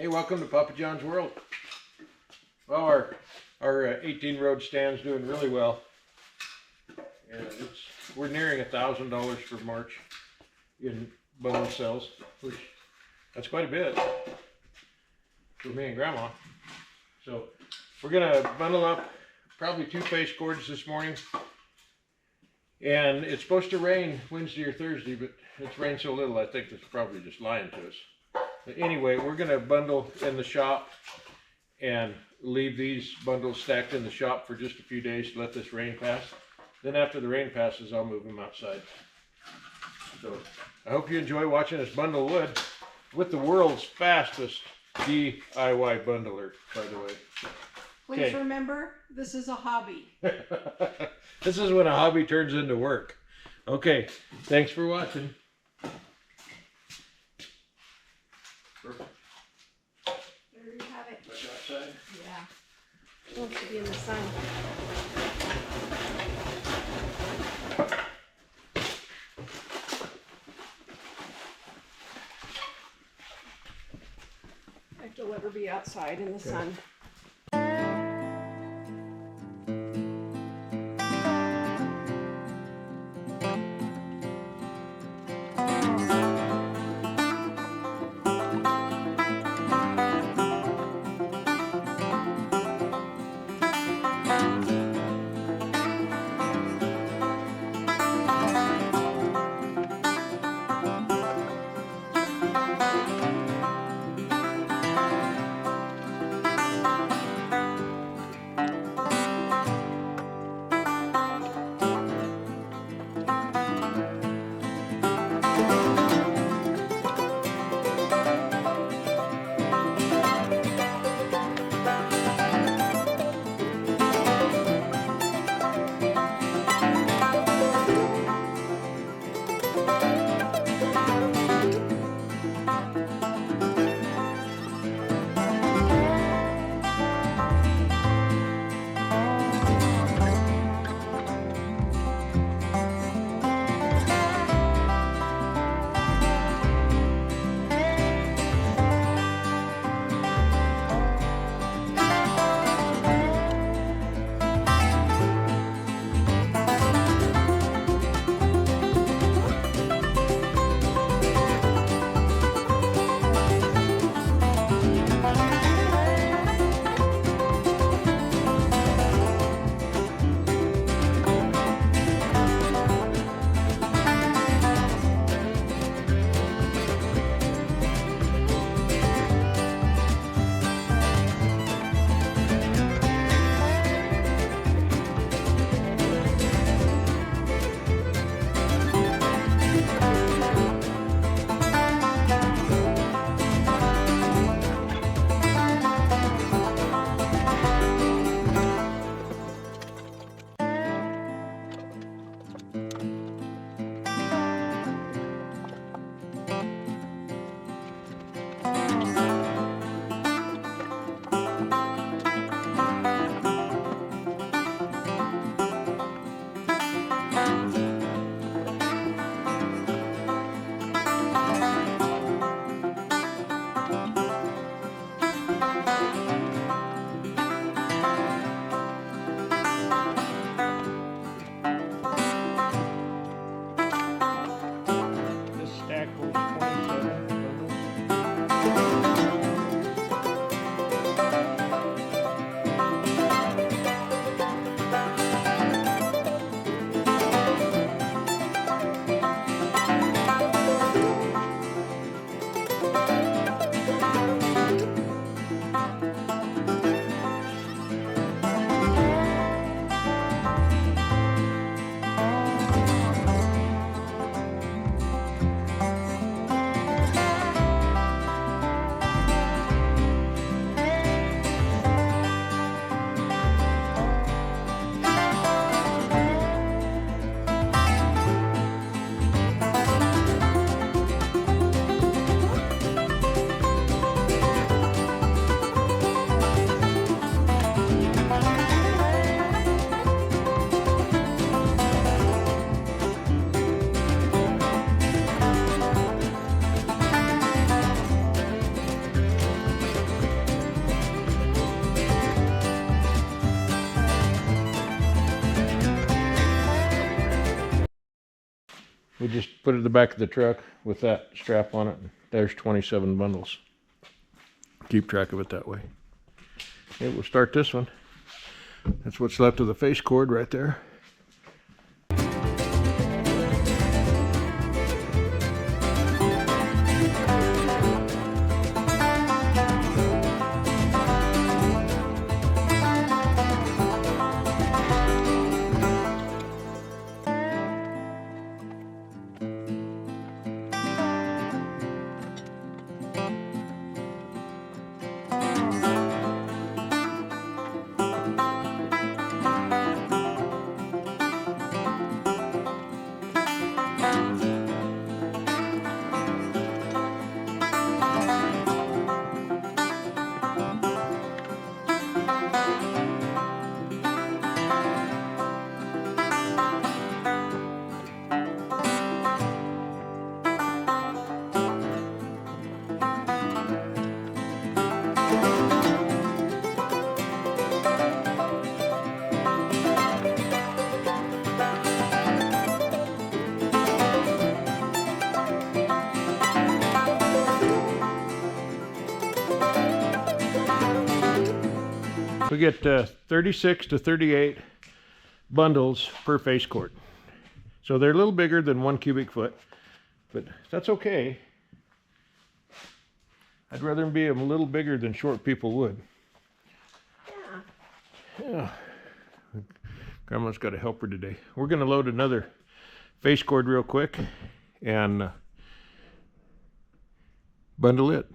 Hey, welcome to Papa John's World. Well, our 18 road stand's doing really well, and we're nearing $1,000 for March in bundle sales, which that's quite a bit for me and Grandma. So we're gonna bundle up probably 2 face cords this morning, and it's supposed to rain Wednesday or Thursday, but it's rained so little I think it's probably just lying to us. But anyway, we're gonna bundle in the shop and leave these bundles stacked in the shop for just a few days to let this rain pass. Then after the rain passes, I'll move them outside. So I hope you enjoy watching us bundle wood with the world's fastest DIY bundler, by the way. Please remember, this is a hobby. This is when a hobby turns into work. Okay, thanks for watching. Perfect. There you have it. Back outside. Yeah. It wants to be in the sun. I have to let her be outside in the sun. We just put it in the back of the truck with that strap on it. There's 27 bundles. Keep track of it that way. Okay, we'll start this one. That's what's left of the face cord right there. We get 36 to 38 bundles per face cord. So they're a little bigger than 1 cubic foot, but that's okay. I'd rather them be a little bigger than short people would. Yeah. Grandma's got a helper today. We're going to load another face cord real quick and bundle it.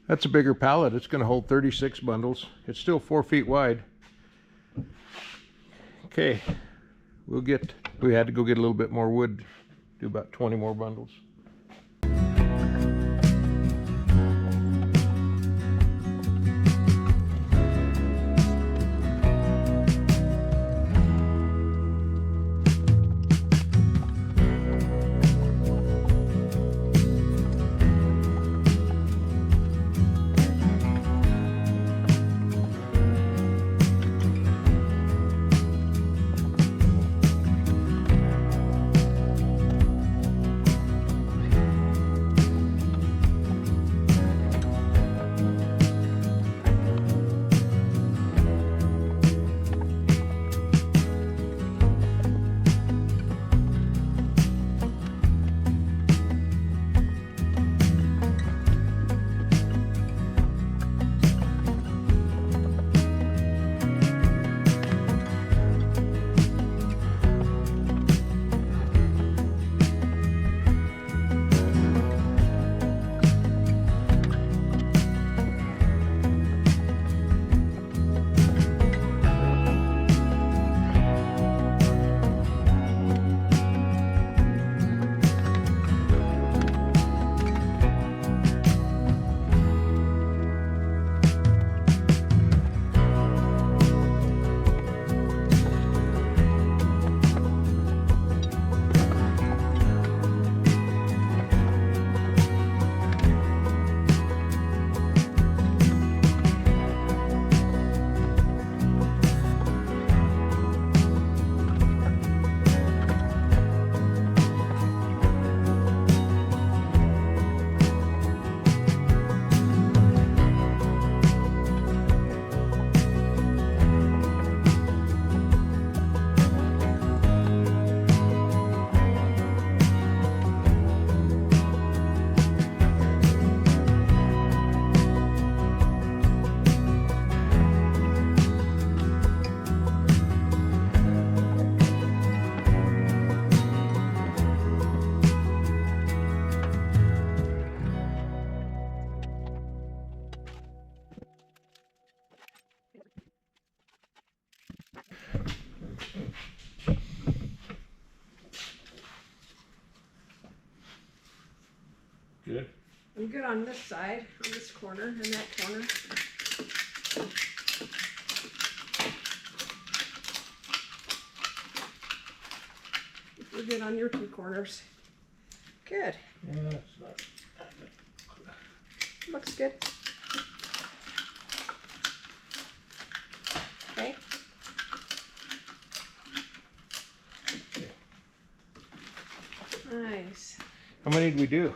That's a bigger pallet. It's going to hold 36 bundles. It's still 4 feet wide. Okay, we had to go get a little bit more wood, do about 20 more bundles. Good. I'm good on this side, on this corner, and that corner. We're good on your 2 corners. Good. Yeah, that's not. Looks good. Okay. Nice. How many did we do?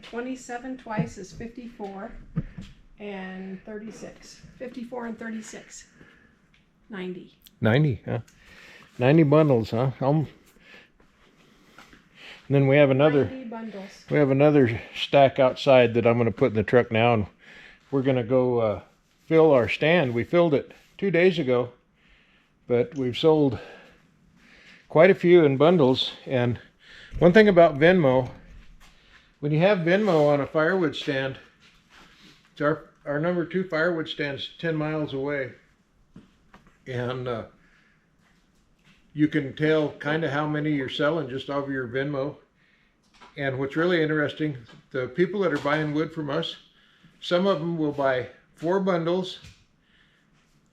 27 twice is 54 and 36. 54 and 36. 90. 90, huh? 90 bundles, huh? And then we have another 90 bundles. we have another stack outside that I'm going to put in the truck now, and we're going to go fill our stand. We filled it 2 days ago, but we've sold quite a few in bundles. And one thing about Venmo, when you have Venmo on a firewood stand, it's our number 2 firewood stand's 10 miles away, and you can tell kind of how many you're selling just off your Venmo. And what's really interesting, the people that are buying wood from us, some of them will buy 4 bundles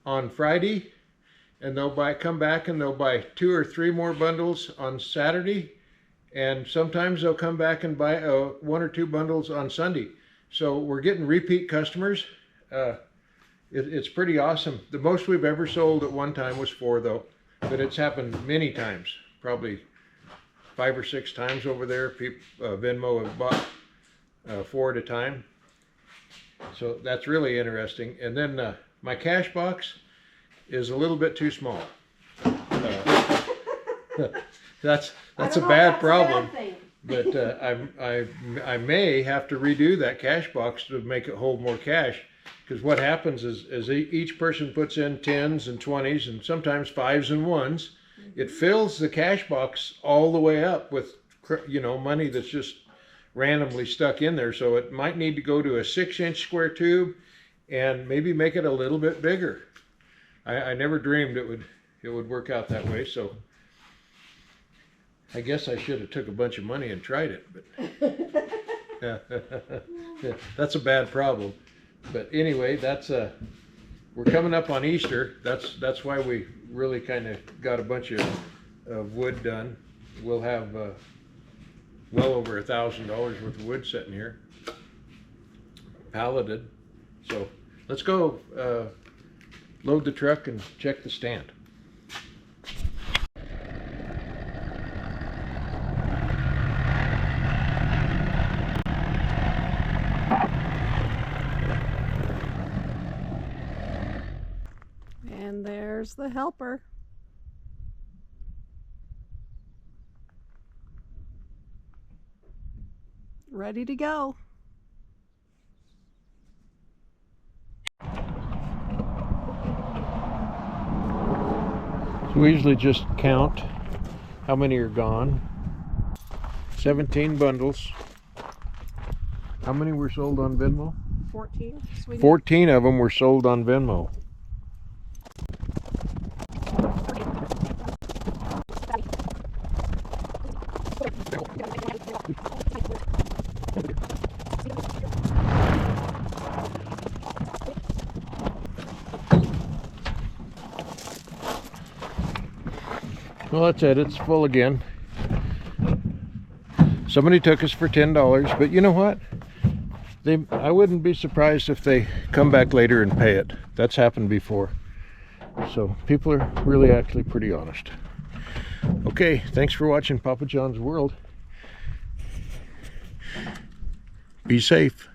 on Friday, and they'll come back and they'll buy 2 or 3 more bundles on Saturday. And sometimes they'll come back and buy 1 or 2 bundles on Sunday. So we're getting repeat customers. It's pretty awesome. The most we've ever sold at one time was 4, though. But it's happened many times, probably 5 or 6 times over there. Venmo have bought 4 at a time. So that's really interesting. And then my cash box is a little bit too small. That's a bad problem, but I may have to redo that cash box to make it hold more cash, because what happens is each person puts in 10s and 20s and sometimes 5s and 1s. It fills the cash box all the way up with, you know, money that's just randomly stuck in there. So it might need to go to a 6-inch square tube and maybe make it a little bit bigger. I never dreamed it would work out that way. So I guess I should have took a bunch of money and tried it, but yeah, that's a bad problem. But anyway, we're coming up on Easter. That's why we really kind of got a bunch of wood done. We'll have well over $1,000 worth of wood sitting here, palleted. So let's go load the truck and check the stand. And there's the helper. Ready to go. So we usually just count how many are gone. 17 bundles. How many were sold on Venmo? 14. 14 of them were sold on Venmo. Well, that's it. It's full again. Somebody took us for $10, but you know what? I wouldn't be surprised if they come back later and pay it. That's happened before. So people are really actually pretty honest. Okay, thanks for watching Papa John's World. Be safe.